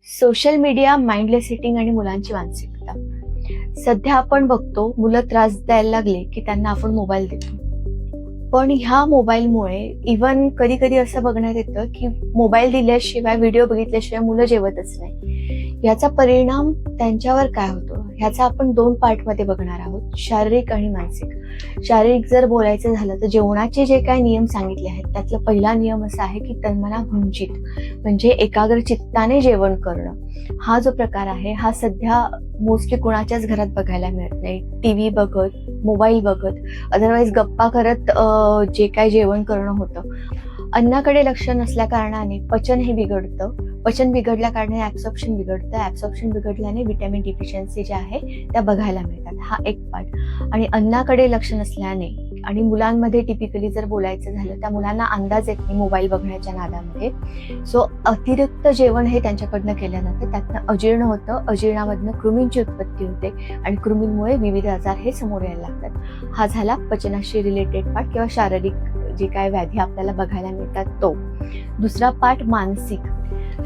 Social media, mindless eating आणि मुलांची मानसिकता. सध्या आपण बघतो मुलं त्रास द्यायला लागले की त्यांना आपण मोबाईल देतो. पण ह्या मोबाईलमुळे इव्हन कधी कधी असं बघण्यात येतं की मोबाईल दिल्याशिवाय, व्हिडिओ बघितल्याशिवाय मुलं जेवतच नाही. याचा परिणाम त्यांच्यावर काय होतो ह्याचा आपण 2 पार्टमध्ये बघणार आहोत, शारीरिक आणि मानसिक. शारीरिक जर बोलायचं झालं तर जेवणाचे जे काही नियम सांगितले आहेत त्यातला पहिला नियम असा आहे की तन्मना भुंजित, म्हणजे एकाग्र चित्ताने जेवण करणं. हा जो प्रकार आहे हा सध्या मोस्टली कुणाच्याच घरात बघायला मिळत नाही. टीव्ही बघत, मोबाईल बघत, अदरवाईज गप्पा करत जे काही जेवण करणं होतं. अन्नाकडे लक्ष नसल्या कारणाने पचन हे बिघडतं. पचन बिघडल्या कारणाने ऍब्सॉर्प्शन बिघडतं. ऍब्सॉर्प्शन बिघडल्याने व्हिटॅमिन डिफिशियन्सी ज्या आहे त्या बघायला मिळतात. हा एक पार्ट. आणि अन्नाकडे लक्ष नसल्याने आणि मुलांमध्ये टिपिकली जर बोलायचं झालं त्या मुलांना अंदाज येत नाही मोबाईल बघण्याच्या नादामध्ये. सो अतिरिक्त जेवण हे त्यांच्याकडनं केलं जातं. त्यातनं अजीर्ण होतं. अजीर्णामधनं कृमींची उत्पत्ती होते आणि कृमींमुळे विविध आजार हे समोर यायला लागतात. हा झाला पचनाशी रिलेटेड पार्ट किंवा शारीरिक जे काय व्याधी आपल्याला बघायला मिळतात तो. दुसरा पार्ट मानसिक.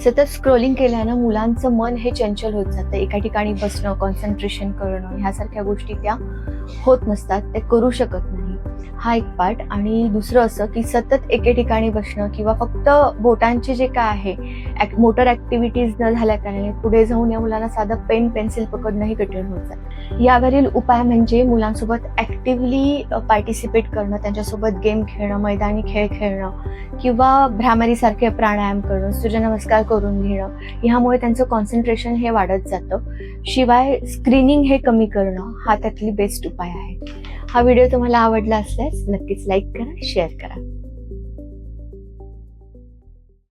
सतत स्क्रोलिंग केल्यानं मुलांचं मन हे चंचल होत जातं. एका ठिकाणी बसणं, कॉन्सन्ट्रेशन करणं ह्यासारख्या गोष्टी त्या होत नसतात, ते करू शकत नाही. हा एक पार्ट. आणि दुसरं असं की सतत एके ठिकाणी बसणं किंवा फक्त बोटांचे जे काय आहे मोटर ऍक्टिव्हिटीज न झाल्या कारणाने पुढे जाऊन या मुलांना साधं पेन पेन्सिल पकडणंही कठीण होत जातं. यावरील उपाय म्हणजे मुलांसोबत ऍक्टिव्हली पार्टिसिपेट करणं, त्यांच्यासोबत गेम खेळणं, मैदानी खेळ खेळणं किंवा भ्रामरीसारखे प्राणायाम करणं, सूर्यनमस्कार करून घेणं. ह्यामुळे त्यांचं कॉन्सन्ट्रेशन हे वाढत जातं. शिवाय स्क्रीनिंग हे कमी करणं हा त्यातली बेस्ट उपाय आहे. हा व्हिडिओ तुम्हाला आवडला असल्यास नक्कीच लाईक करा, शेअर करा.